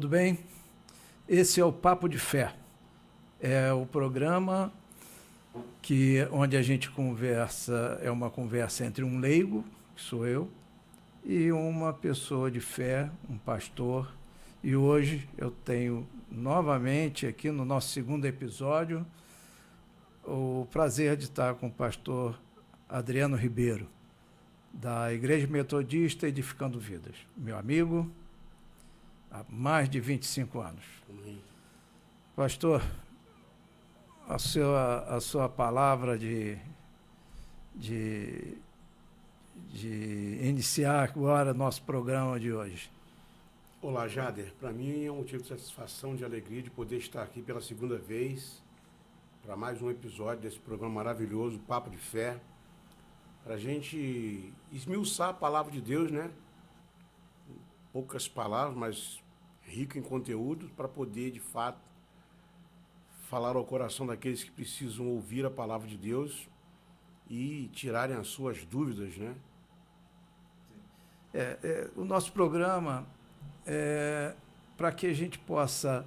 tudo bem? Esse é o Papo de Fé. É o programa onde a gente conversa, é uma conversa entre um leigo, que sou eu, e uma pessoa de fé, um pastor. E hoje eu tenho novamente aqui no nosso segundo episódio o prazer de estar com o pastor Adriano Ribeiro, da Igreja Metodista Edificando Vidas, meu amigo, há mais de 25 anos. Amém. Pastor, a sua palavra de iniciar agora nosso programa de hoje. Olá, Jader. Para mim é um motivo de satisfação, de alegria de poder estar aqui pela segunda vez para mais um episódio desse programa maravilhoso, Papo de Fé, para a gente esmiuçar a palavra de Deus, né? Poucas palavras, mas rico em conteúdo, para poder, de fato, falar ao coração daqueles que precisam ouvir a palavra de Deus e tirarem as suas dúvidas, né? O nosso programa é para que a gente possa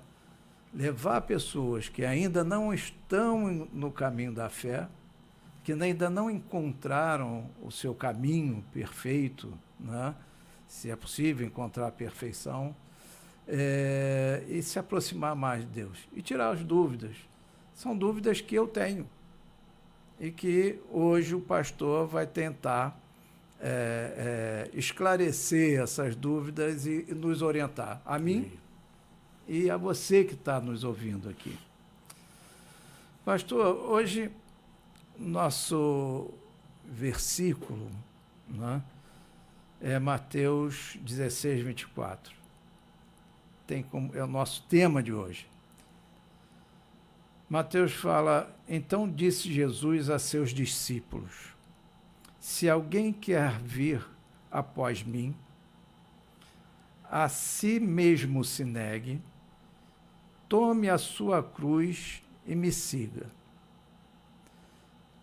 levar pessoas que ainda não estão no caminho da fé, que ainda não encontraram o seu caminho perfeito, né? Se é possível encontrar a perfeição, e se aproximar mais de Deus e tirar as dúvidas. São dúvidas que eu tenho e que hoje o pastor vai tentar esclarecer essas dúvidas e nos orientar, a mim e a você que está nos ouvindo aqui. Pastor, hoje nosso versículo, né, é Mateus 16, 24. É o nosso tema de hoje. Mateus fala: então disse Jesus a seus discípulos: se alguém quer vir após mim, a si mesmo se negue, tome a sua cruz e me siga.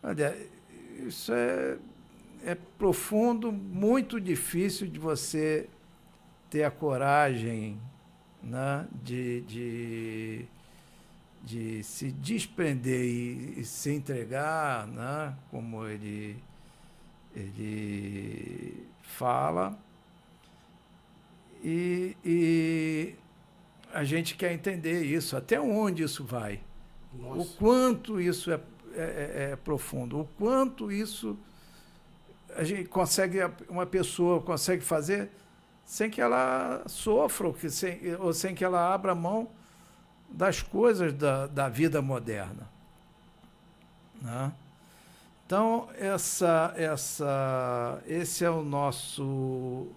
Olha, isso é profundo, muito difícil de você ter a coragem, né, de se desprender e se entregar, né, como ele fala, e a gente quer entender isso, até onde isso vai. Nossa. O quanto isso é profundo, o quanto isso uma pessoa consegue fazer sem que ela sofra, ou sem que ela abra mão das coisas da vida moderna, né? Então, esse é o nosso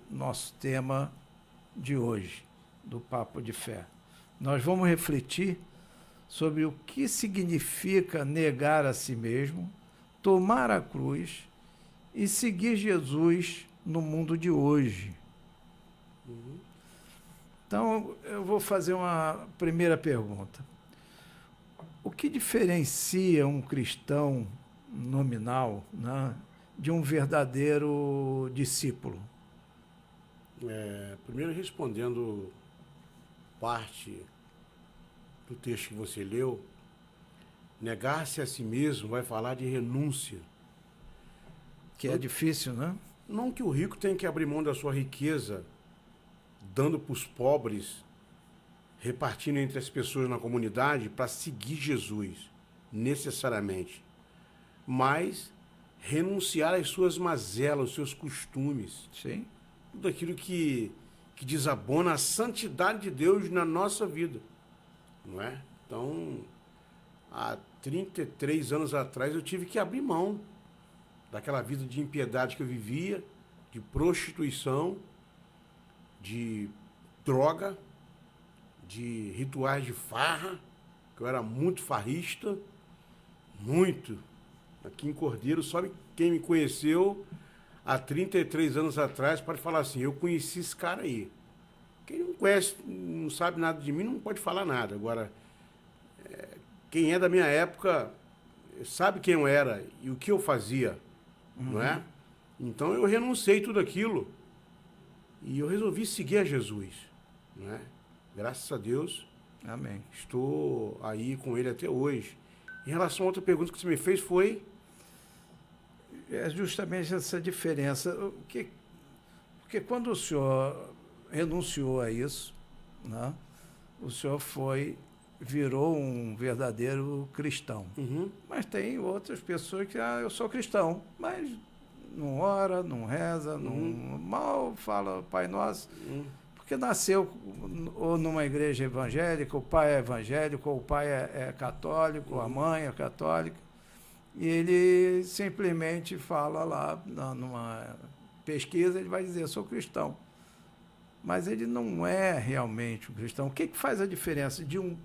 tema de hoje, do Papo de Fé. Nós vamos refletir sobre o que significa negar a si mesmo, tomar a cruz e seguir Jesus no mundo de hoje. Então, eu vou fazer uma primeira pergunta. O que diferencia um cristão nominal, né, de um verdadeiro discípulo? Primeiro, respondendo parte do texto que você leu, negar-se a si mesmo vai falar de renúncia. Que é difícil, né? Não que o rico tenha que abrir mão da sua riqueza, dando para os pobres, repartindo entre as pessoas na comunidade para seguir Jesus, necessariamente. Mas renunciar às suas mazelas, aos seus costumes. Sim. Tudo aquilo que desabona a santidade de Deus na nossa vida. Não é? Então, há 33 anos atrás eu tive que abrir mão daquela vida de impiedade que eu vivia, de prostituição, de droga, de rituais de farra, que eu era muito farrista, muito. Aqui em Cordeiro, só quem me conheceu há 33 anos atrás pode falar assim: eu conheci esse cara aí. Quem não conhece, não sabe nada de mim, não pode falar nada. Agora, quem é da minha época sabe quem eu era e o que eu fazia, não é? Então eu renunciei tudo aquilo e eu resolvi seguir a Jesus, não é? Graças a Deus, Amém. estou aí com ele até hoje. Em relação a outra pergunta que você me fez foi... É justamente essa diferença. Porque quando o senhor renunciou a isso, né, o senhor virou um verdadeiro cristão. Uhum. Mas tem outras pessoas que, eu sou cristão, mas não ora, não reza, não mal fala Pai Nosso, porque nasceu ou numa igreja evangélica, o pai é evangélico, ou o pai é católico, a mãe é católica, e ele simplesmente fala lá, numa pesquisa, ele vai dizer, sou cristão. Mas ele não é realmente um cristão. O que faz a diferença de um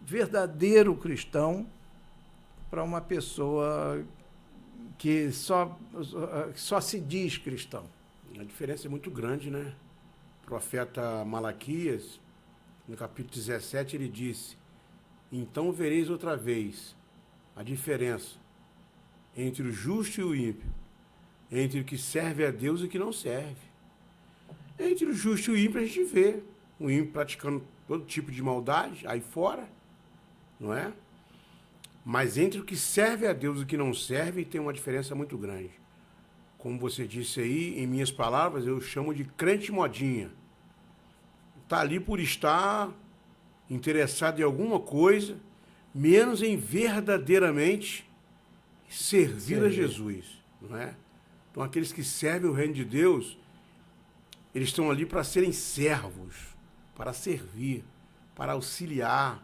verdadeiro cristão para uma pessoa que só se diz cristão? A diferença é muito grande, né? O profeta Malaquias, no capítulo 17, ele disse: então vereis outra vez a diferença entre o justo e o ímpio, entre o que serve a Deus e o que não serve. Entre o justo e o ímpio a gente vê o ímpio praticando todo tipo de maldade aí fora, não é? Mas entre o que serve a Deus e o que não serve tem uma diferença muito grande. Como você disse aí, em minhas palavras, eu chamo de crente modinha. Está ali por estar interessado em alguma coisa, menos em verdadeiramente servir a Jesus, não é? Então, aqueles que servem o reino de Deus, eles estão ali para serem servos, para servir, para auxiliar,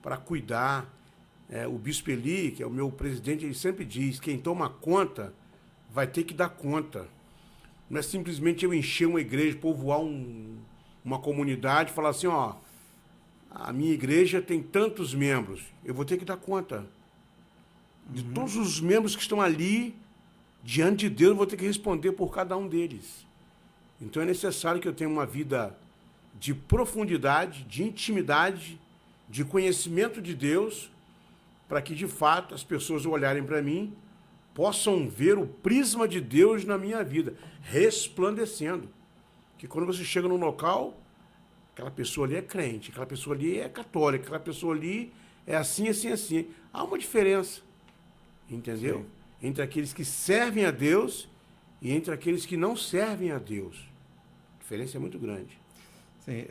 para cuidar. O Bispo Eli, que é o meu presidente, ele sempre diz, quem toma conta vai ter que dar conta. Não é simplesmente eu encher uma igreja, povoar uma comunidade e falar assim, ó, a minha igreja tem tantos membros, eu vou ter que dar conta. De todos os membros que estão ali, diante de Deus, eu vou ter que responder por cada um deles. Então é necessário que eu tenha uma vida de profundidade, de intimidade, de conhecimento de Deus, para que, de fato, as pessoas olharem para mim, possam ver o prisma de Deus na minha vida, resplandecendo. Que quando você chega num local, aquela pessoa ali é crente, aquela pessoa ali é católica, aquela pessoa ali é assim, assim, assim. Há uma diferença, entendeu? Sim. Entre aqueles que servem a Deus e entre aqueles que não servem a Deus. A diferença é muito grande. Sim,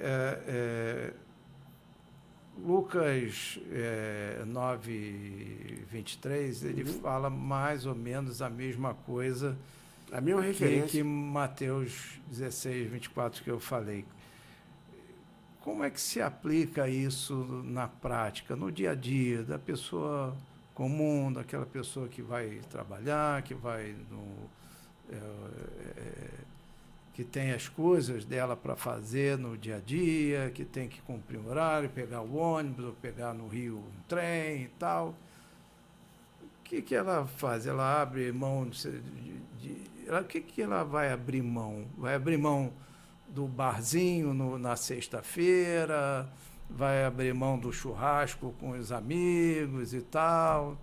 Lucas 9:23, ele fala mais ou menos a mesma coisa, a mesma referência que Mateus 16:24 que eu falei. Como é que se aplica isso na prática, no dia a dia, da pessoa comum, daquela pessoa que vai trabalhar, que vai que tem as coisas dela para fazer no dia a dia, que tem que cumprir o horário, pegar o ônibus, ou pegar no Rio um trem e tal. O que ela faz? Ela abre mão o que ela vai abrir mão? Vai abrir mão do barzinho na sexta-feira, vai abrir mão do churrasco com os amigos e tal,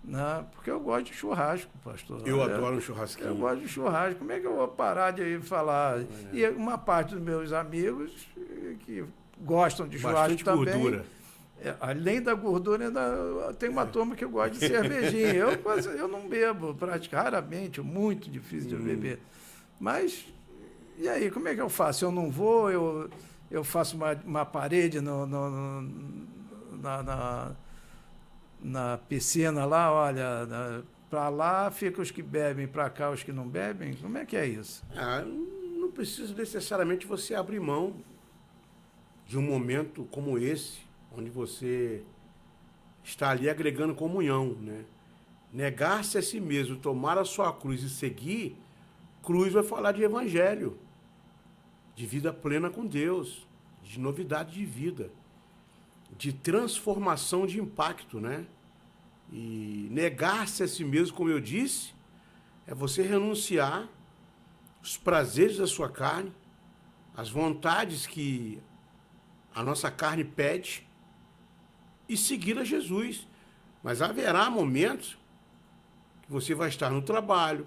né? Porque eu gosto de churrasco, pastor. Eu adoro um churrasquinho. Eu gosto de churrasco. Como é que eu vou parar de falar? E uma parte dos meus amigos que gostam de churrasco bastante também. Gordura. Além da gordura, ainda tem uma turma que eu gosto de cervejinha. Eu não bebo, praticamente, muito difícil de eu beber. Mas, e aí, como é que eu faço? Eu não vou, eu faço uma parede na piscina lá, olha, para lá fica os que bebem, para cá os que não bebem. Como é que é isso? Não precisa necessariamente você abrir mão de um momento como esse, onde você está ali agregando comunhão, né? Negar-se a si mesmo, tomar a sua cruz e seguir, cruz vai falar de evangelho, de vida plena com Deus, de novidade de vida, de transformação de impacto, né? E negar-se a si mesmo, como eu disse, é você renunciar os prazeres da sua carne, as vontades que a nossa carne pede e seguir a Jesus. Mas haverá momentos que você vai estar no trabalho,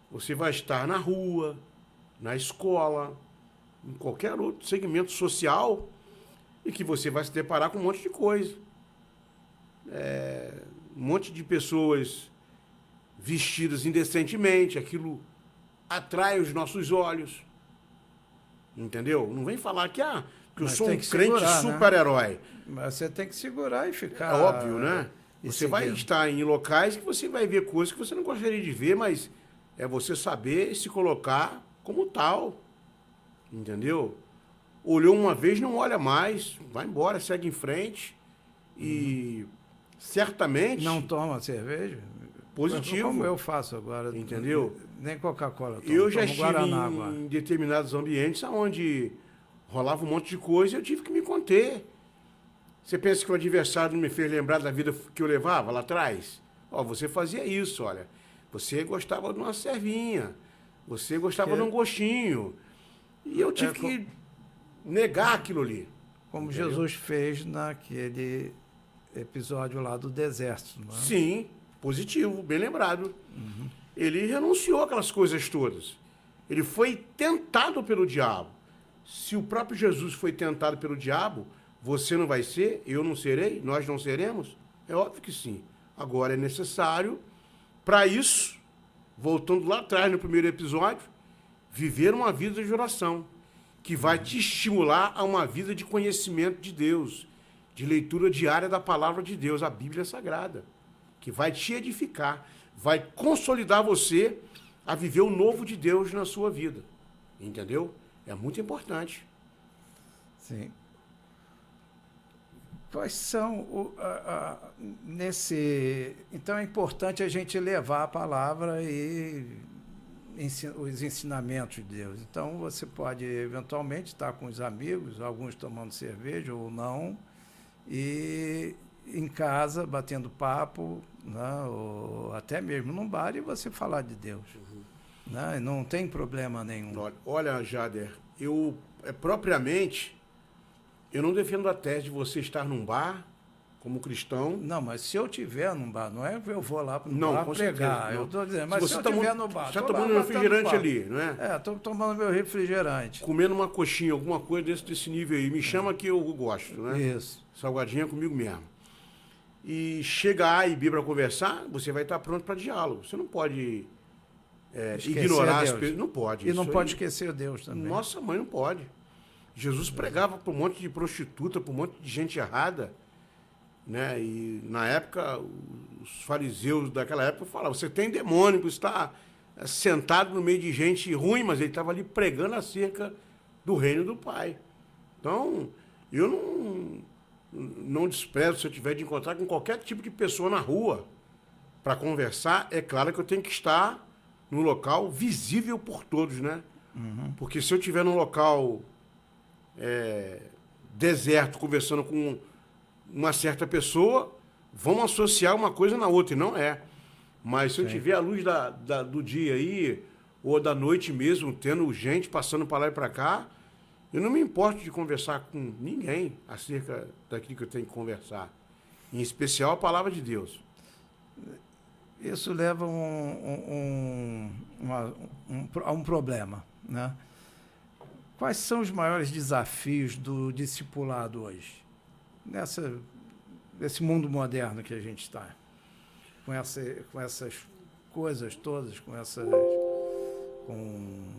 você vai estar na rua, na escola, em qualquer outro segmento social, e que você vai se deparar com um monte de coisa. Um monte de pessoas vestidas indecentemente, aquilo atrai os nossos olhos. Entendeu? Não vem falar que eu sou um crente super-herói. Mas você tem que segurar e ficar... É óbvio, né? Você vai estar em locais que você vai ver coisas que você não gostaria de ver, mas é você saber se colocar como tal. Entendeu? Olhou uma vez, não olha mais. Vai embora, segue em frente. E certamente... Não toma cerveja? Positivo. Como eu faço agora. Entendeu? Nem Coca-Cola tomo. Eu já estive Guaraná em determinados ambientes onde rolava um monte de coisa e eu tive que me conter. Você pensa que o adversário não me fez lembrar da vida que eu levava lá atrás? Você fazia isso, olha. Você gostava de uma cervinha. Você gostava de um gostinho. E eu tive que negar aquilo ali. Como entendeu? Jesus fez naquele episódio lá do deserto, não é? Sim, positivo, bem lembrado. Uhum. Ele renunciou àquelas coisas todas. Ele foi tentado pelo diabo. Se o próprio Jesus foi tentado pelo diabo, você não vai ser, eu não serei, nós não seremos? É óbvio que sim. Agora é necessário, para isso, voltando lá atrás no primeiro episódio, viver uma vida de oração, que vai te estimular a uma vida de conhecimento de Deus, de leitura diária da palavra de Deus, a Bíblia Sagrada, que vai te edificar, vai consolidar você a viver o novo de Deus na sua vida. Entendeu? É muito importante. Sim. Quais são Então é importante a gente levar a palavra e os ensinamentos de Deus. Então você pode eventualmente estar com os amigos, alguns tomando cerveja ou não, e em casa batendo papo, né, ou até mesmo num bar, e você falar de Deus. Uhum. Né? Não tem problema nenhum. Olha, Jader, propriamente, eu não defendo a tese de você estar num bar como cristão. Não, mas se eu estiver num bar, não é que eu vou lá para o bar pregar. Eu estou dizendo, mas se eu estiver no bar... Você está tomando um refrigerante ali, não é? Estou tomando meu refrigerante. Comendo uma coxinha, alguma coisa desse nível aí. Me chama que eu gosto, né? Isso. Salgadinha comigo mesmo. E chega A e B para conversar, você vai estar pronto para diálogo. Você não pode ignorar as pessoas. Não pode. E não pode esquecer Deus também. Nossa mãe não pode. Jesus pregava para um monte de prostituta, para um monte de gente errada. Né? E na época, os fariseus daquela época falavam, você tem demônio, você está sentado no meio de gente ruim, mas ele estava ali pregando acerca do reino do Pai. Então, eu não desprezo se eu tiver de encontrar com qualquer tipo de pessoa na rua para conversar. É claro que eu tenho que estar num local visível por todos, né? Uhum. Porque se eu estiver num local deserto, conversando com uma certa pessoa, vamos associar uma coisa na outra, e não é. Mas se eu tiver a luz do dia aí, ou da noite mesmo, tendo gente passando para lá e para cá, eu não me importo de conversar com ninguém acerca daquilo que eu tenho que conversar. Em especial a palavra de Deus. Isso leva a um problema, né? Quais são os maiores desafios do discipulado hoje? Nesse mundo moderno que a gente está, com essas coisas todas, com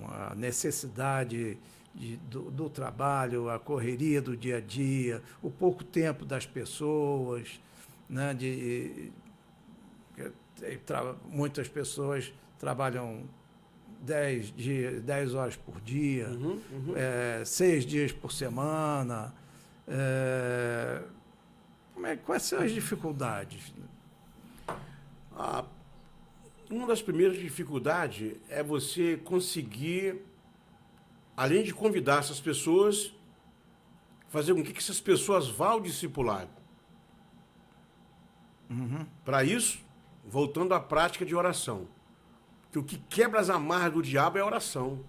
a necessidade do trabalho, a correria do dia a dia, o pouco tempo das pessoas, né, muitas pessoas trabalham 10 horas por dia, 6 dias por semana. Quais são as dificuldades? Uma das primeiras dificuldades é você conseguir, além de convidar essas pessoas, fazer com que essas pessoas vá ao discipulado. Uhum. Para isso, voltando à prática de oração. Que o que quebra as amarras do diabo é a oração.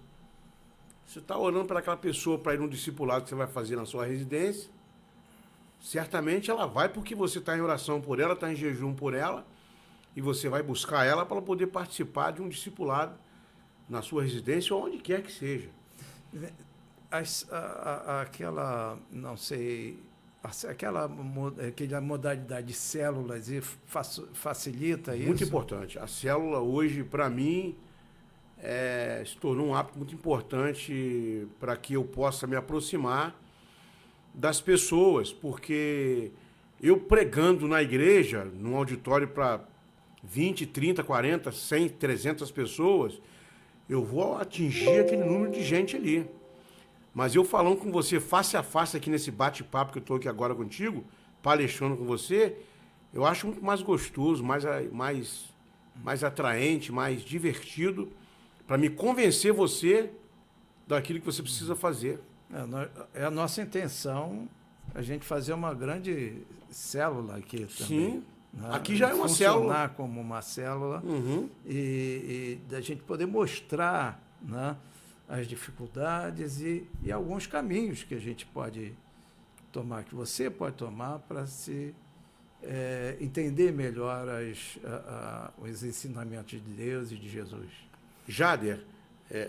Você está orando para aquela pessoa para ir no discipulado que você vai fazer na sua residência, certamente ela vai porque você está em oração por ela, está em jejum por ela, e você vai buscar ela para poder participar de um discipulado na sua residência ou onde quer que seja. aquela, não sei, aquela modalidade de células facilita isso? Muito importante. A célula hoje, para mim, se tornou um hábito muito importante para que eu possa me aproximar das pessoas, porque eu pregando na igreja, num auditório para 20, 30, 40, 100, 300 pessoas, eu vou atingir aquele número de gente ali. Mas eu falando com você face a face aqui nesse bate-papo que eu estou aqui agora contigo, palestrando com você, eu acho muito mais gostoso, mais atraente, mais divertido, para me convencer você daquilo que você precisa fazer. É a nossa intenção a gente fazer uma grande célula aqui também. Sim, né? Aqui já é uma célula. Funcionar como uma célula e da gente poder mostrar, né, as dificuldades e alguns caminhos que a gente pode tomar, que você pode tomar para se entender melhor os ensinamentos de Deus e de Jesus. Jader,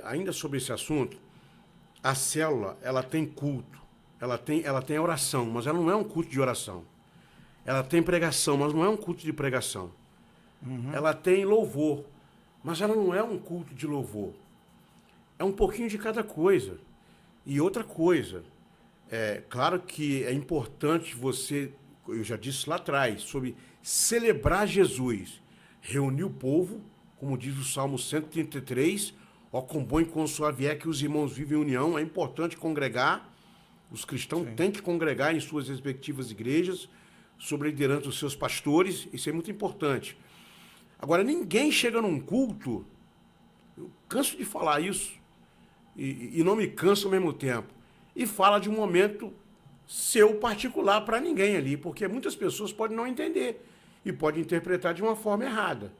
ainda sobre esse assunto, a célula, ela tem culto, ela tem oração, mas ela não é um culto de oração. Ela tem pregação, mas não é um culto de pregação. Ela tem louvor, mas ela não é um culto de louvor. É um pouquinho de cada coisa. E outra coisa, claro que é importante você, eu já disse lá atrás, sobre celebrar Jesus. Reunir o povo, como diz o Salmo 133, ó, com bom e com suave é que os irmãos vivem em união. É importante congregar, os cristãos têm que congregar em suas respectivas igrejas, sob a liderança dos seus pastores, isso é muito importante. Agora, ninguém chega num culto, eu canso de falar isso, e não me canso ao mesmo tempo, e fala de um momento seu particular para ninguém ali, porque muitas pessoas podem não entender e podem interpretar de uma forma errada.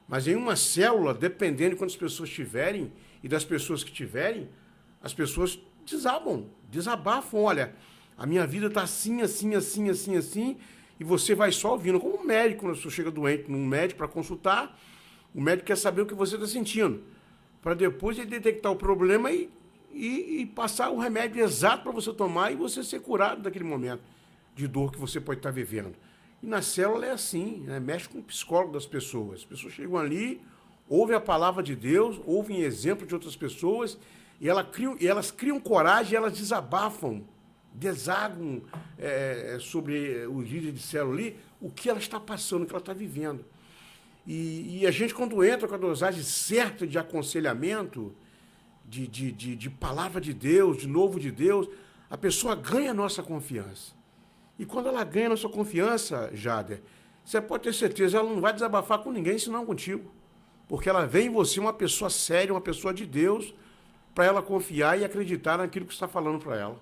Mas em uma célula, dependendo de quantas pessoas tiverem e das pessoas que tiverem, as pessoas desabafam. Olha, a minha vida está assim, assim, assim, assim, assim, e você vai só ouvindo. Como um médico, quando você chega doente num médico para consultar, o médico quer saber o que você está sentindo, para depois ele detectar o problema e passar o remédio exato para você tomar e você ser curado daquele momento de dor que você pode estar vivendo. E na célula é assim, né? Mexe com o psicólogo das pessoas. As pessoas chegam ali, ouvem a palavra de Deus, ouvem exemplo de outras pessoas, e elas criam coragem, elas desabafam, desagam sobre o líder de célula ali, o que ela está passando, o que ela está vivendo. E a gente, quando entra com a dosagem certa de aconselhamento, de palavra de Deus, de novo de Deus, a pessoa ganha a nossa confiança. E quando ela ganha a nossa confiança, Jader, você pode ter certeza, ela não vai desabafar com ninguém, senão contigo. Porque ela vê em você uma pessoa séria, uma pessoa de Deus, para ela confiar e acreditar naquilo que você está falando para ela.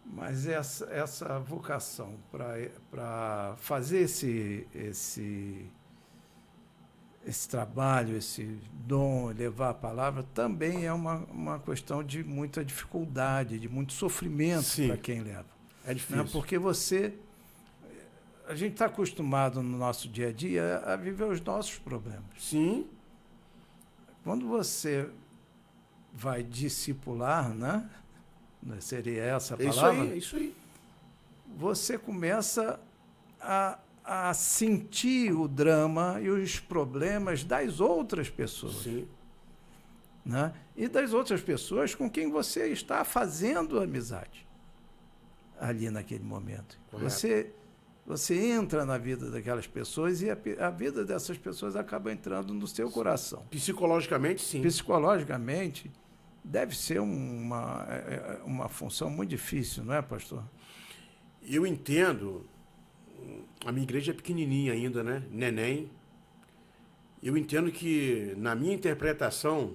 Mas essa vocação para fazer esse trabalho, esse dom, levar a palavra, também é uma questão de muita dificuldade, de muito sofrimento para quem leva. É difícil. Né? Porque a gente está acostumado no nosso dia a dia a viver os nossos problemas. Sim. Quando você vai discipular, né? Seria essa a palavra? É isso aí. Você começa a sentir o drama e os problemas das outras pessoas. Sim. Né? E das outras pessoas com quem você está fazendo amizade ali naquele momento. Você entra na vida daquelas pessoas e a vida dessas pessoas acaba entrando no seu coração. Psicologicamente, sim. Psicologicamente, deve ser uma função muito difícil, não é, pastor? Eu entendo. A minha igreja é pequenininha ainda, né? Neném. Eu entendo que, na minha interpretação,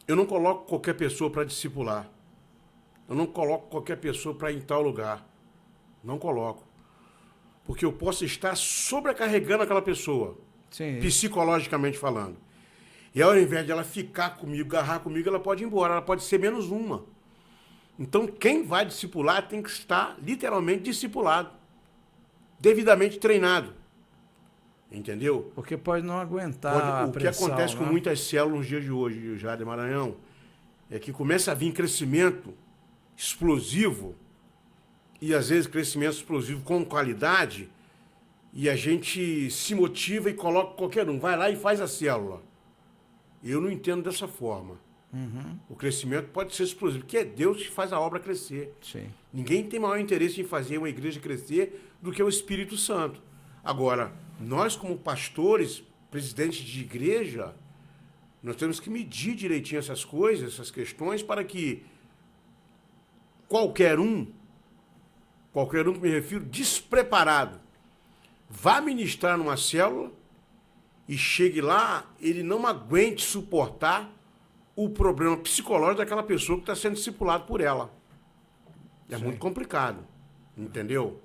eu não coloco qualquer pessoa para discipular. Eu não coloco qualquer pessoa para ir em tal lugar. Não coloco. Porque eu posso estar sobrecarregando aquela pessoa, psicologicamente falando. E ao invés de ela ficar comigo, agarrar comigo, ela pode ir embora. Ela pode ser menos uma. Então, quem vai discipular tem que estar literalmente discipulado. Devidamente treinado. Entendeu? Porque pode não aguentar a pressão, que acontece com né? muitas células nos dias de hoje, Jader Maranhão, é que começa a vir crescimento explosivo, e às vezes crescimento explosivo com qualidade, e a gente se motiva e coloca qualquer um, vai lá e faz a célula. Eu não entendo dessa forma. O crescimento pode ser explosivo, porque é Deus que faz a obra crescer. Sim. Ninguém tem maior interesse em fazer uma igreja crescer do que o Espírito Santo. Agora, nós como pastores, presidentes de igreja, nós temos que medir direitinho essas coisas, essas questões, para que qualquer um que me refiro, despreparado, vá ministrar numa célula e chegue lá, ele não aguente suportar o problema psicológico daquela pessoa que está sendo discipulado por ela. É Sim. muito complicado, entendeu?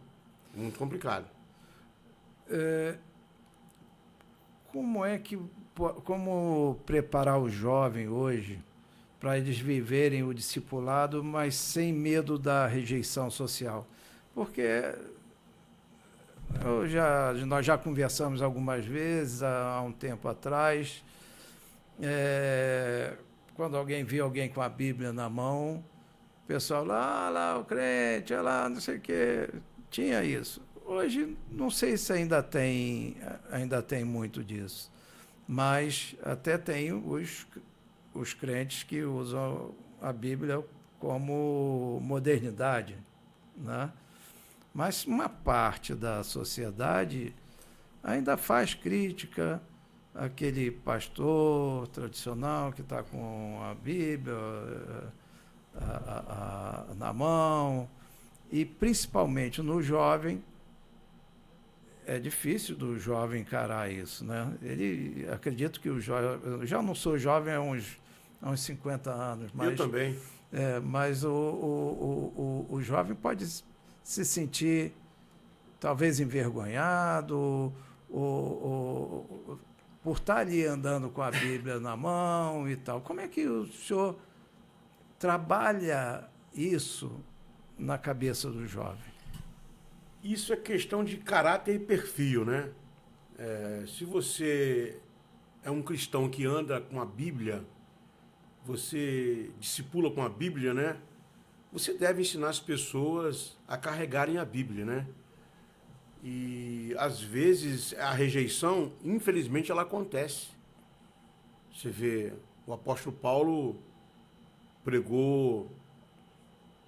Muito complicado. Como preparar o jovem hoje para eles viverem o discipulado, mas sem medo da rejeição social? Porque nós já conversamos algumas vezes há um tempo atrás, quando alguém via alguém com a Bíblia na mão, o pessoal lá o crente, lá não sei o quê, tinha isso. Hoje não sei se ainda tem muito disso, mas até tem os crentes que usam a Bíblia como modernidade, né? Mas uma parte da sociedade ainda faz crítica àquele pastor tradicional que está com a Bíblia na mão, e principalmente no jovem. É difícil do jovem encarar isso, né? Acredito que o jovem... Eu já não sou jovem há uns 50 anos, mas... Eu também. Mas o jovem pode se sentir talvez envergonhado por estar ali andando com a Bíblia na mão e tal. Como é que o senhor trabalha isso na cabeça do jovem? Isso é questão de caráter e perfil, né? Se você é um cristão que anda com a Bíblia, você discipula com a Bíblia, né? Você deve ensinar as pessoas a carregarem a Bíblia, né? E, às vezes, a rejeição, infelizmente, ela acontece. Você vê, o apóstolo Paulo pregou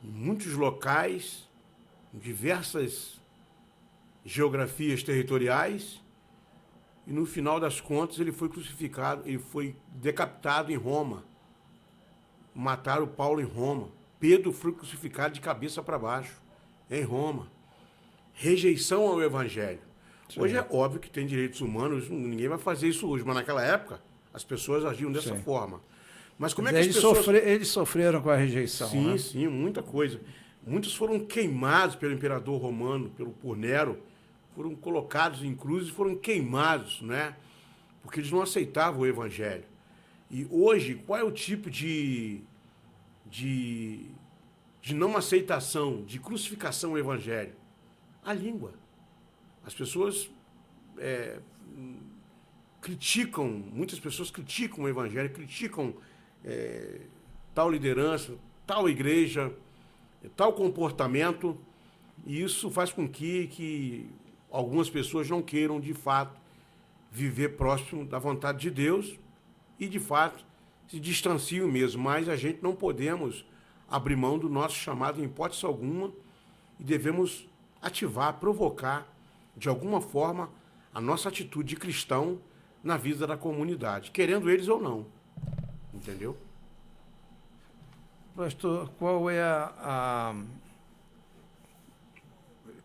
em muitos locais, em diversas geografias territoriais, e no final das contas ele foi crucificado, ele foi decapitado em Roma. Mataram Paulo em Roma. Pedro foi crucificado de cabeça para baixo, em Roma. Rejeição ao evangelho. Sim. Hoje é óbvio que tem direitos humanos, ninguém vai fazer isso hoje, mas naquela época as pessoas agiam dessa Sim. forma. Mas como é que as pessoas... Eles sofreram com a rejeição, sim, né? Sim, muita coisa. Muitos foram queimados pelo imperador romano, por Nero, foram colocados em cruzes e foram queimados, né? Porque eles não aceitavam o evangelho. E hoje, qual é o tipo de não aceitação, de crucificação ao evangelho? A língua. As pessoas criticam, muitas pessoas criticam o evangelho, criticam tal liderança, tal igreja, tal comportamento, e isso faz com que algumas pessoas não queiram, de fato, viver próximo da vontade de Deus e, de fato, se distanciam mesmo. Mas a gente não podemos abrir mão do nosso chamado em hipótese alguma e devemos ativar, provocar, de alguma forma, a nossa atitude de cristão na vida da comunidade, querendo eles ou não. Entendeu? Pastor, qual é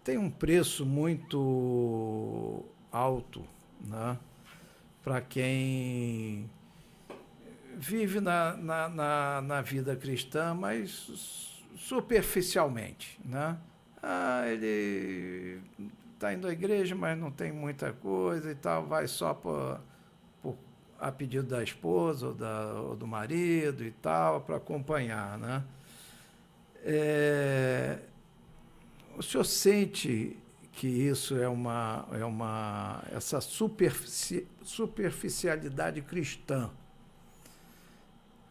tem um preço muito alto, né, para quem vive na vida cristã, mas superficialmente, né? Ele está indo à igreja, mas não tem muita coisa e tal, vai só a pedido da esposa ou do marido e tal, para acompanhar, né? O senhor sente que isso essa superficialidade cristã,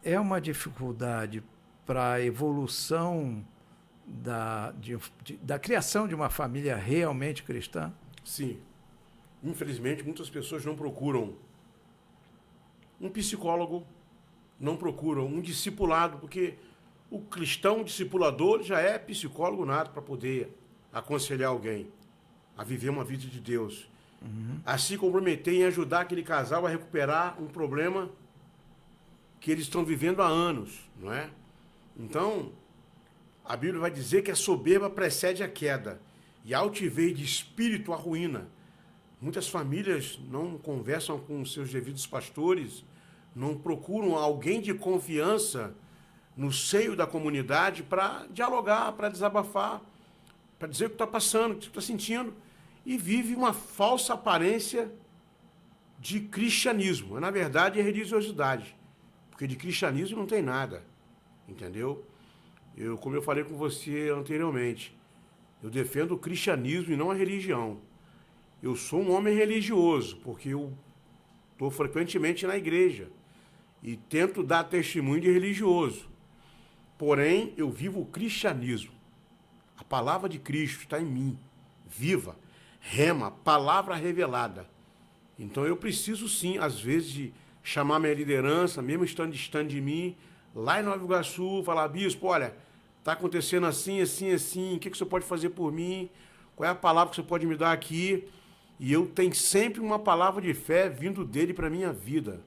é uma dificuldade para a evolução da criação de uma família realmente cristã? Sim. Infelizmente, muitas pessoas não procuram um psicólogo, não procuram um discipulado, porque o cristão discipulador já é psicólogo nato para poder aconselhar alguém a viver uma vida de Deus. A se comprometer em ajudar aquele casal a recuperar um problema que eles estão vivendo há anos, não é? Então, a Bíblia vai dizer que a soberba precede a queda e a altivez de espírito a ruína. Muitas famílias não conversam com os seus devidos pastores, não procuram alguém de confiança no seio da comunidade para dialogar, para desabafar, para dizer o que está passando, o que está sentindo, e vive uma falsa aparência de cristianismo. Na verdade, é religiosidade, porque de cristianismo não tem nada, entendeu? Como eu falei com você anteriormente, eu defendo o cristianismo e não a religião. Eu sou um homem religioso, porque eu estou frequentemente na igreja e tento dar testemunho de religioso. Porém, eu vivo o cristianismo. A palavra de Cristo está em mim, viva, rema, palavra revelada. Então eu preciso sim, às vezes, de chamar minha liderança, mesmo estando distante de mim, lá em Nova Iguaçu, falar: bispo, olha, está acontecendo assim, assim, assim, o que você pode fazer por mim? Qual é a palavra que você pode me dar aqui? E eu tenho sempre uma palavra de fé vindo dele para a minha vida.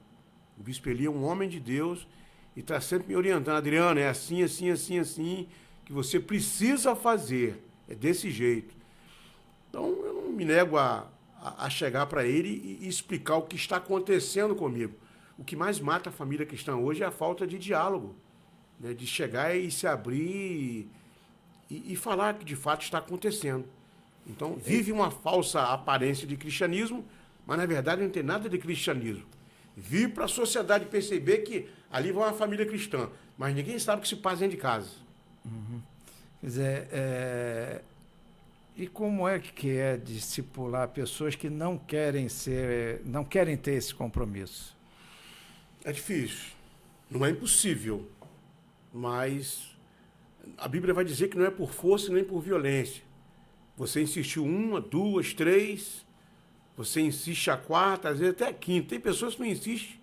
O bispo Eli é um homem de Deus e está sempre me orientando: Adriano, é assim, assim, assim, assim, que você precisa fazer. É desse jeito. Então, eu não me nego a chegar para ele e explicar o que está acontecendo comigo. O que mais mata a família cristã hoje é a falta de diálogo, né? De chegar e se abrir e falar o que de fato está acontecendo. Então, vive uma falsa aparência de cristianismo, mas na verdade não tem nada de cristianismo. Vive para a sociedade perceber que ali vai uma família cristã, mas ninguém sabe o que se passa dentro de casa. Uhum. Quer dizer, e como é que é discipular pessoas que não querem ter esse compromisso? É difícil, não é impossível, mas a Bíblia vai dizer que não é por força nem por violência. Você insistiu uma, duas, três, você insiste a quarta, às vezes até a quinta. Tem pessoas que não insistem.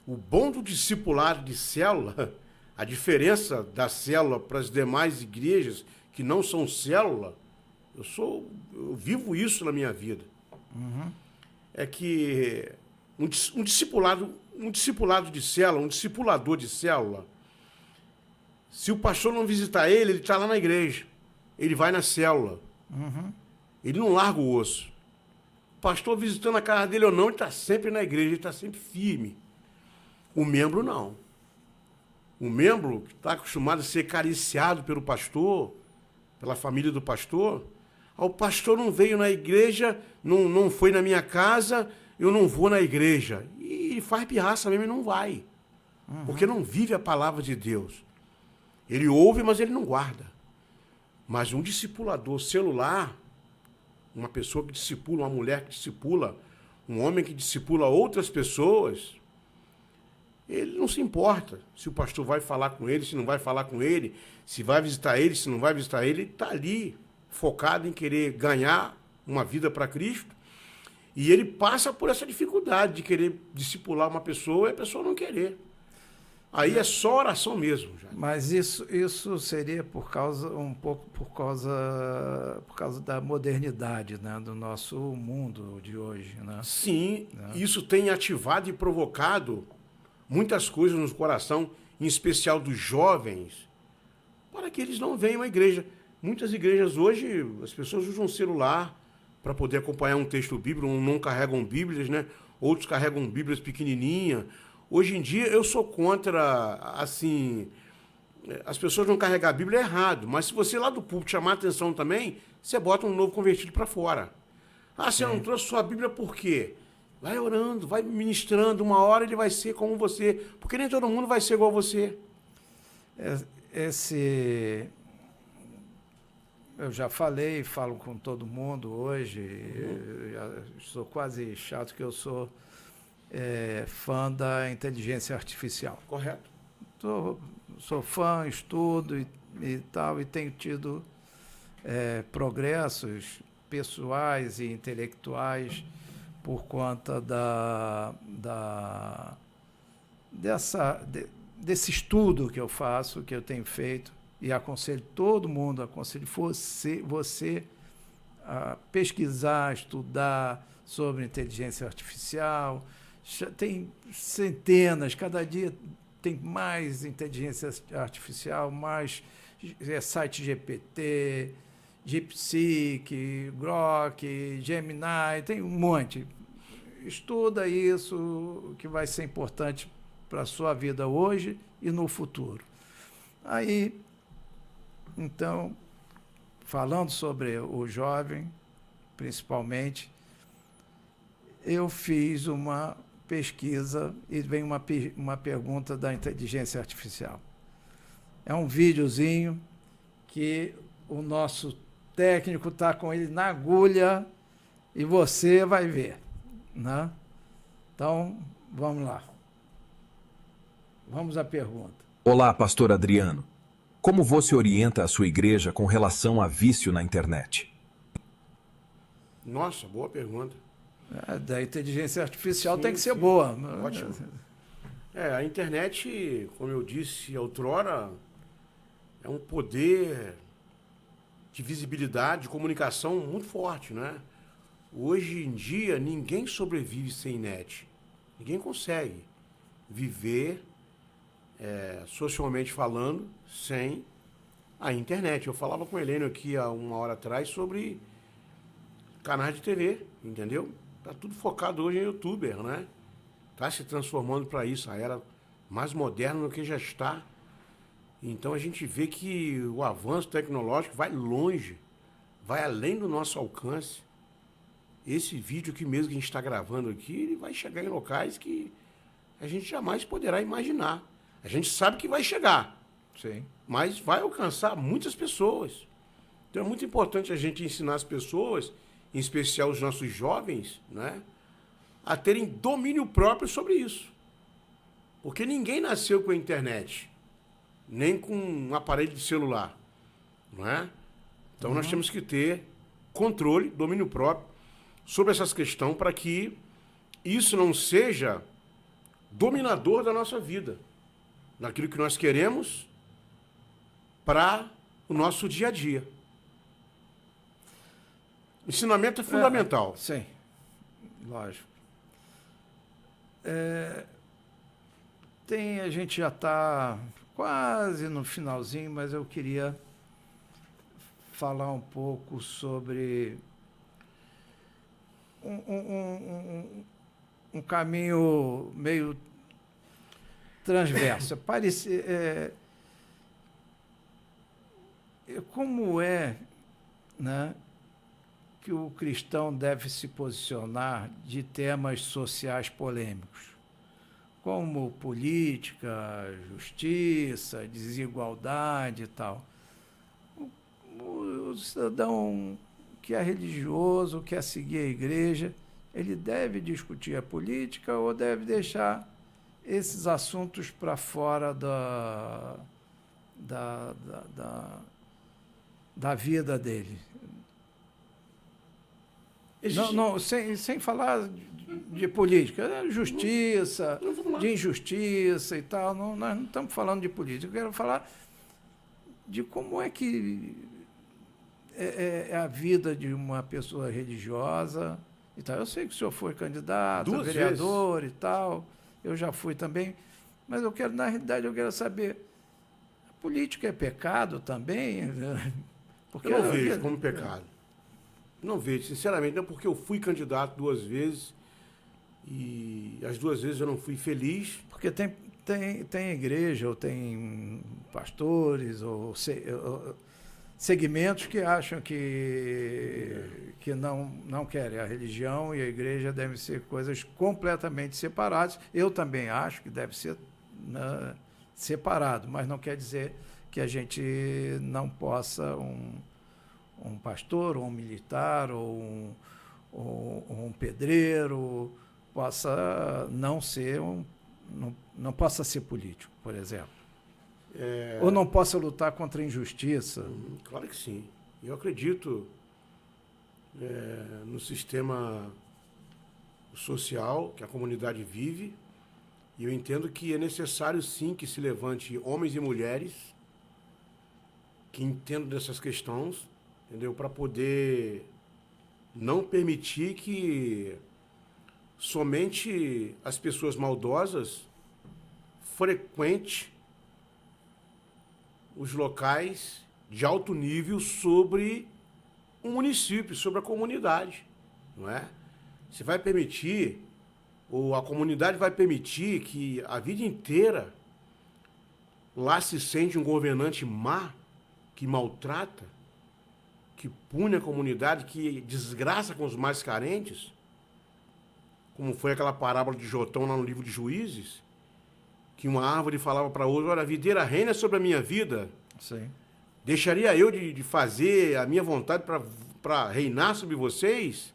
O bom do discipulado de célula, a diferença da célula para as demais igrejas que não são célula, eu vivo isso na minha vida. Uhum. É que um discipulado de célula, um discipulador de célula, se o pastor não visitar ele está lá na igreja. Ele vai na célula. Uhum. Ele não larga o osso. O pastor visitando a casa dele ou não, ele está sempre na igreja, ele está sempre firme. O membro não. O membro que está acostumado a ser cariciado pelo pastor, pela família do pastor, o pastor não veio na igreja, não foi na minha casa, eu não vou na igreja. E ele faz pirraça mesmo e não vai. Uhum. Porque não vive a palavra de Deus. Ele ouve, mas ele não guarda. Mas um discipulador celular, uma pessoa que discipula, uma mulher que discipula, um homem que discipula outras pessoas, ele não se importa se o pastor vai falar com ele, se não vai falar com ele, se vai visitar ele, se não vai visitar ele. Ele está ali focado em querer ganhar uma vida para Cristo, e ele passa por essa dificuldade de querer discipular uma pessoa e a pessoa não querer. Aí é só oração mesmo. Já. Mas isso seria por causa da modernidade, né, do nosso mundo de hoje, né? Sim, né? Isso tem ativado e provocado muitas coisas no coração, em especial dos jovens, para que eles não venham à igreja. Muitas igrejas hoje, as pessoas usam celular para poder acompanhar um texto bíblico, não carregam bíblias, né? Outros carregam bíblias pequenininhas. Hoje em dia, eu sou contra, assim, as pessoas não carregar a Bíblia é errado, mas se você lá do púlpito chamar a atenção também, você bota um novo convertido para fora. Ah, você não trouxe sua Bíblia por quê? Vai orando, vai ministrando, uma hora ele vai ser como você, porque nem todo mundo vai ser igual a você. Eu já falei, falo com todo mundo hoje, eu sou quase chato que eu sou fã da inteligência artificial. Correto. sou fã, estudo e tal, e tenho tido progressos pessoais e intelectuais por conta desse estudo que eu faço, que eu tenho feito, e aconselho todo mundo, aconselho você a pesquisar, estudar sobre inteligência artificial. Tem centenas, cada dia tem mais inteligência artificial, mais site GPT, DeepSeek, Grok, Gemini, tem um monte. Estuda isso, que vai ser importante para a sua vida hoje e no futuro. Aí, então, falando sobre o jovem, principalmente, eu fiz uma pesquisa e vem uma pergunta da inteligência artificial. É um videozinho que o nosso técnico está com ele na agulha e você vai ver, né? Então, vamos lá. Vamos à pergunta. Olá, pastor Adriano. Como você orienta a sua igreja com relação a vício na internet? Nossa, boa pergunta. Da inteligência artificial Sim, tem que ser sim. boa. Ótimo. A internet, como eu disse outrora, é um poder de visibilidade, de comunicação muito forte, né? Hoje em dia, ninguém sobrevive sem net. Ninguém consegue viver, socialmente falando, sem a internet. Eu falava com o Helênio aqui há uma hora atrás sobre canais de TV, entendeu? Tá tudo focado hoje em youtuber, né? Tá se transformando para isso, a era mais moderna do que já está. Então a gente vê que o avanço tecnológico vai longe, vai além do nosso alcance. Esse vídeo aqui mesmo que a gente está gravando aqui, ele vai chegar em locais que a gente jamais poderá imaginar. A gente sabe que vai chegar, Sim. mas vai alcançar muitas pessoas. Então é muito importante a gente ensinar as pessoas, em especial os nossos jovens, né, a terem domínio próprio sobre isso. Porque ninguém nasceu com a internet, nem com um aparelho de celular, não é? Então nós temos que ter controle, domínio próprio sobre essas questões para que isso não seja dominador da nossa vida, naquilo que nós queremos para o nosso dia a dia. Ensinamento é fundamental. Sim, lógico. A gente já está quase no finalzinho, mas eu queria falar um pouco sobre um caminho meio transverso. Como né, que o cristão deve se posicionar de temas sociais polêmicos, como política, justiça, desigualdade e tal. O cidadão que é religioso, quer seguir a igreja, ele deve discutir a política ou deve deixar esses assuntos para fora da vida dele? Não, sem falar de política, justiça, de injustiça e tal. Nós não estamos falando de política. Eu quero falar de como é que é a vida de uma pessoa religiosa e tal. Eu sei que o senhor foi candidato, vereador vezes. E tal. Eu já fui também. Mas na realidade, eu quero saber, a política é pecado também? Porque eu não vejo como pecado. Não vejo, sinceramente, não, porque eu fui candidato 2 vezes e as 2 vezes eu não fui feliz. Porque tem igreja, ou tem pastores, ou segmentos que acham que não querem. A religião e a igreja devem ser coisas completamente separadas. Eu também acho que deve ser, né, separado, mas não quer dizer que a gente não possa um pastor, ou um militar, ou um pedreiro possa não possa ser político, por exemplo. Ou não possa lutar contra a injustiça? Claro que sim. Eu acredito no sistema social que a comunidade vive, e eu entendo que é necessário sim que se levante homens e mulheres que entendam dessas questões, entendeu? Para poder não permitir que somente as pessoas maldosas frequentem os locais de alto nível sobre um município, sobre a comunidade, não é? Você vai permitir, ou a comunidade vai permitir que a vida inteira lá se sente um governante má, que maltrata, que pune a comunidade, que desgraça com os mais carentes, como foi aquela parábola de Jotão lá no livro de Juízes, que uma árvore falava para outra: olha, a videira reina sobre a minha vida. Sim. Deixaria eu de fazer a minha vontade para reinar sobre vocês?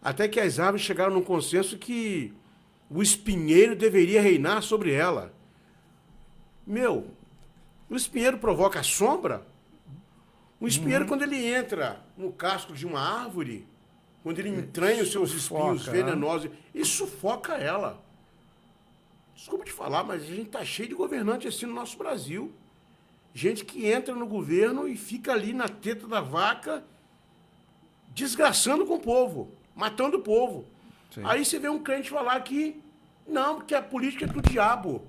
Até que as árvores chegaram num consenso que o espinheiro deveria reinar sobre ela. Meu, o espinheiro provoca sombra. O espinheiro, quando ele entra no casco de uma árvore, quando ele entranha os seus espinhos venenosos, ele sufoca ela. Desculpa te falar, mas a gente tá cheio de governante assim no nosso Brasil. Gente que entra no governo e fica ali na teta da vaca, desgraçando com o povo, matando o povo. Sim. Aí você vê um crente falar que não, porque a política é do diabo.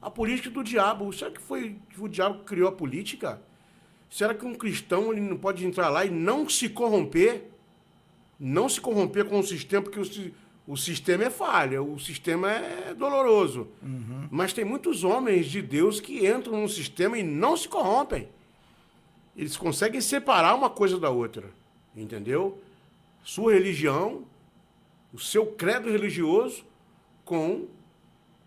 A política é do diabo. Será que foi o diabo que criou a política? Será que um cristão ele não pode entrar lá e não se corromper? Não se corromper com o sistema, porque o sistema é falha, o sistema é doloroso. Mas tem muitos homens de Deus que entram no sistema e não se corrompem. Eles conseguem separar uma coisa da outra. Entendeu? Sua religião, o seu credo religioso com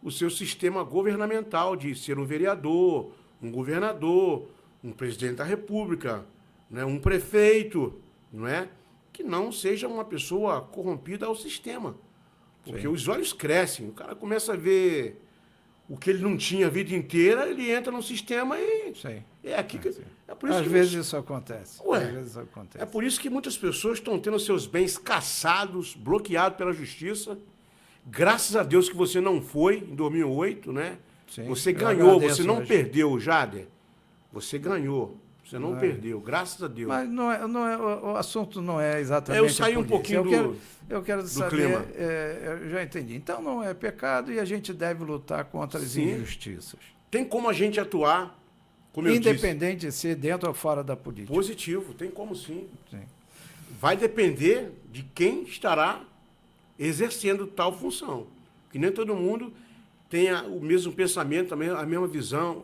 o seu sistema governamental de ser um vereador, um governador, um presidente da república, né, um prefeito, não é? Que não seja uma pessoa corrompida ao sistema. Porque os olhos crescem, o cara começa a ver o que ele não tinha a vida inteira, ele entra no sistema e... Sim. É aqui que... É por isso Às que vezes isso acontece. Ué, Às vezes isso acontece. é por isso que muitas pessoas estão tendo seus bens cassados, bloqueados pela justiça. Graças a Deus que você não foi em 2008, né? Sim, você eu ganhou, agradeço você não hoje. perdeu, Jader. Você ganhou, você não perdeu, graças a Deus. Mas o assunto não é exatamente. Eu saí um pouquinho eu quero saber, clima. Eu já entendi. Então não é pecado e a gente deve lutar contra as Sim. injustiças. Tem como a gente atuar, como eu disse, Independente de ser dentro ou fora da política. positivo, tem como sim. Sim. Vai depender de quem estará exercendo tal função. Que nem todo mundo tenha o mesmo pensamento, a mesma visão,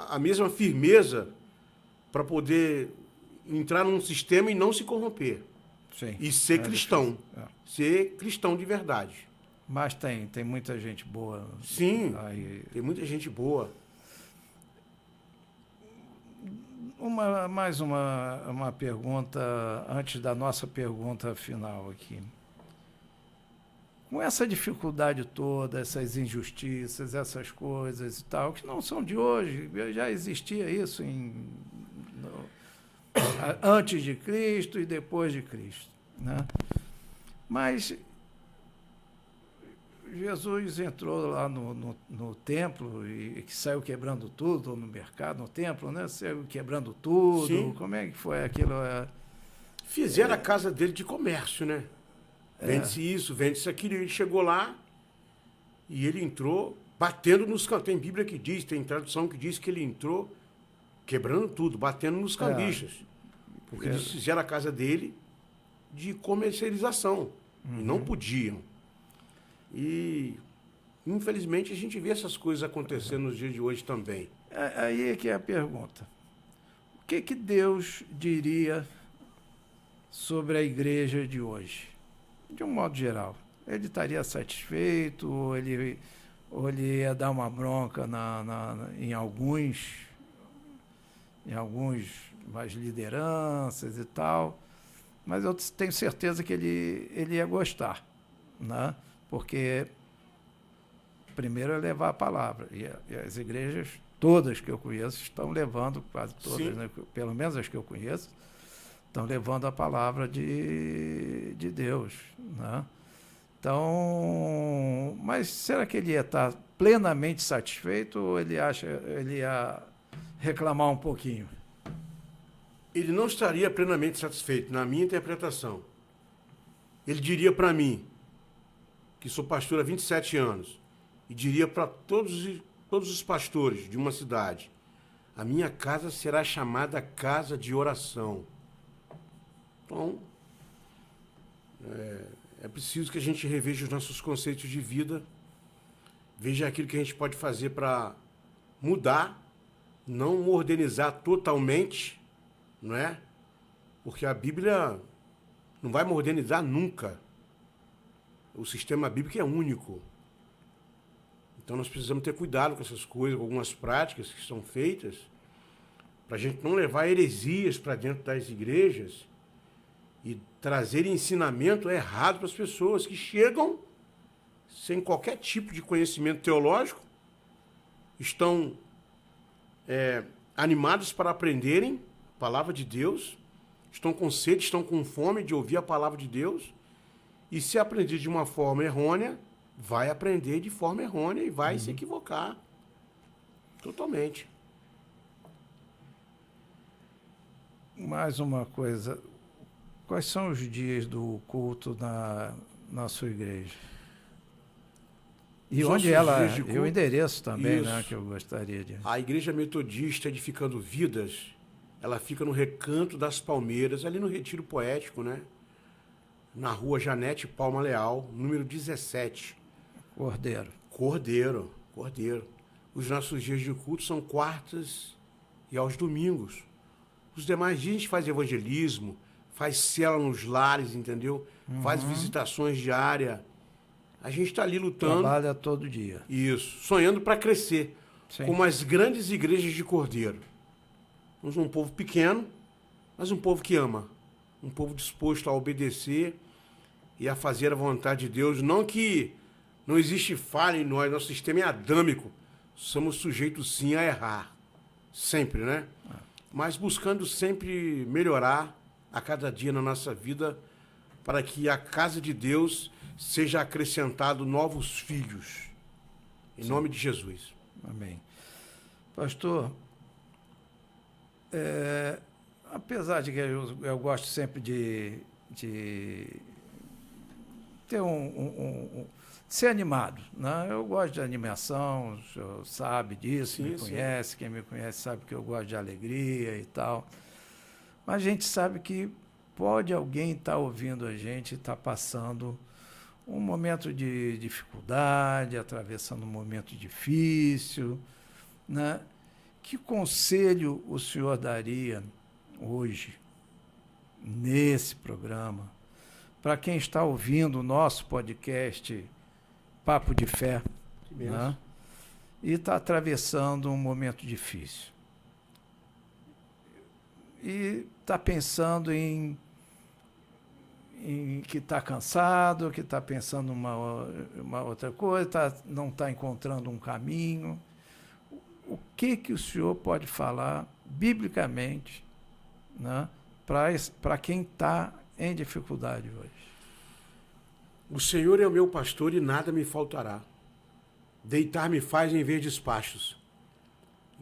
a mesma firmeza para poder entrar num sistema e não se corromper. Sim. E ser cristão. difícil. Ser cristão de verdade. Mas tem muita gente boa. Sim, Aí. tem muita gente boa. Mais uma pergunta antes da nossa pergunta final aqui. Com essa dificuldade toda, essas injustiças, essas coisas e tal, que não são de hoje, já existia isso antes de Cristo e depois de Cristo, né? Mas Jesus entrou lá no templo e que saiu quebrando tudo, no mercado, no templo, né? Saiu quebrando tudo. Sim. Como é que foi aquilo? Fizeram a casa dele de comércio, né? Vende-se isso, vende-se aquilo. Ele chegou lá e ele entrou batendo nos cantos. Tem Bíblia que diz, tem tradução que diz que ele entrou quebrando tudo, batendo nos cambistas. Porque eles fizeram a casa dele de comercialização. E não podiam. E, infelizmente, a gente vê essas coisas acontecendo nos dias de hoje também. Aí é que é a pergunta. O que Deus diria sobre a igreja de hoje? De um modo geral. Ele estaria satisfeito ou ele ia dar uma bronca em alguns mais lideranças e tal, mas eu tenho certeza que ele ia gostar, né? Porque primeiro é levar a palavra, e as igrejas todas que eu conheço estão levando, quase todas, Sim. né, pelo menos as que eu conheço, estão levando a palavra de Deus, né? Então, mas será que ele ia estar plenamente satisfeito ou ele ia reclamar um pouquinho? Ele não estaria plenamente satisfeito, na minha interpretação. Ele diria para mim, que sou pastor há 27 anos, e diria para todos os pastores de uma cidade, a minha casa será chamada casa de oração. Então, é preciso que a gente reveja os nossos conceitos de vida, veja aquilo que a gente pode fazer para mudar, não modernizar totalmente, não é? Porque a Bíblia não vai modernizar nunca. O sistema bíblico é único. Então nós precisamos ter cuidado com essas coisas, com algumas práticas que são feitas, para a gente não levar heresias para dentro das igrejas e trazer ensinamento errado para as pessoas que chegam sem qualquer tipo de conhecimento teológico, estão animados para aprenderem a palavra de Deus, estão com sede, estão com fome de ouvir a palavra de Deus, e se aprender de uma forma errônea, vai aprender de forma errônea e vai se equivocar totalmente. Mais uma coisa, quais são os dias do culto na sua igreja? E Os onde nossos ela dias de é? E o culto- endereço também, Isso. né, que eu gostaria de... A Igreja Metodista Edificando Vidas, ela fica no Recanto das Palmeiras, ali no Retiro Poético, né? Na rua Janete Palma Leal, número 17. Cordeiro. Cordeiro. Os nossos dias de culto são quartas e aos domingos. Os demais dias a gente faz evangelismo, faz célula nos lares, entendeu? Faz visitações diárias. A gente está ali lutando. Trabalha todo dia. Isso, sonhando para crescer. Sim. Como as grandes igrejas de Cordeiro. Somos um povo pequeno, mas um povo que ama. Um povo disposto a obedecer e a fazer a vontade de Deus. Não que não existe falha em nós, nosso sistema é adâmico. Somos sujeitos sim a errar. Sempre, né? Mas buscando sempre melhorar a cada dia na nossa vida para que a casa de Deus seja acrescentado novos filhos. Em nome de Jesus. Amém. Pastor, apesar de que eu gosto sempre de ter ser animado, né? Eu gosto de animação, o senhor sabe disso, Sim, me sim. conhece, quem me conhece sabe que eu gosto de alegria e tal. Mas a gente sabe que pode alguém estar ouvindo a gente e estar passando um momento de dificuldade, atravessando um momento difícil, né? Que conselho o senhor daria hoje, nesse programa, para quem está ouvindo o nosso podcast Papo de Fé, Que benção. né? E está atravessando um momento difícil? E está pensando em que está cansado, que está pensando uma outra coisa, não está encontrando um caminho. O que o senhor pode falar biblicamente, né, para quem está em dificuldade hoje? O Senhor é o meu pastor e nada me faltará. Deitar-me faz em verdes pastos.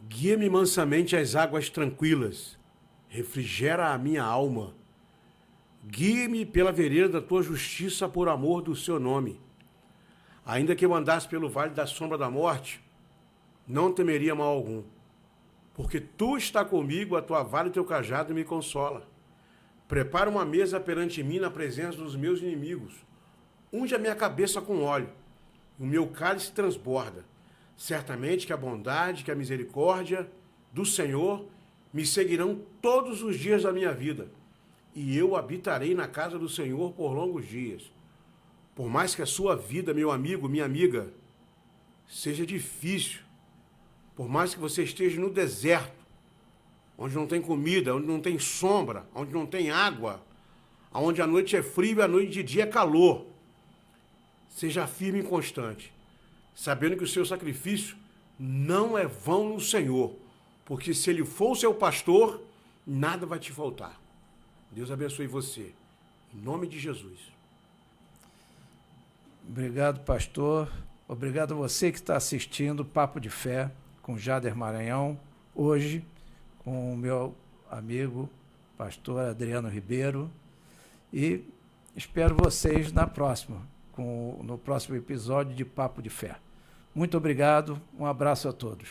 Guia-me mansamente às águas tranquilas. Refrigera a minha alma. Guie-me pela vereda da tua justiça por amor do seu nome. Ainda que eu andasse pelo vale da sombra da morte, não temeria mal algum. Porque tu está comigo, a tua vara e teu cajado me consola. Prepara uma mesa perante mim na presença dos meus inimigos. Unge a minha cabeça com óleo, e o meu cálice transborda. Certamente que a bondade, que a misericórdia do Senhor me seguirão todos os dias da minha vida, e eu habitarei na casa do Senhor por longos dias. Por mais que a sua vida, meu amigo, minha amiga, seja difícil, por mais que você esteja no deserto, onde não tem comida, onde não tem sombra, onde não tem água, onde a noite é frio e a noite de dia é calor, seja firme e constante, sabendo que o seu sacrifício não é vão no Senhor, porque se Ele for o seu pastor, nada vai te faltar. Deus abençoe você. Em nome de Jesus. Obrigado, pastor. Obrigado a você que está assistindo Papo de Fé com Jader Maranhão, hoje com o meu amigo, pastor Adriano Ribeiro, e espero vocês no próximo episódio de Papo de Fé. Muito obrigado, um abraço a todos.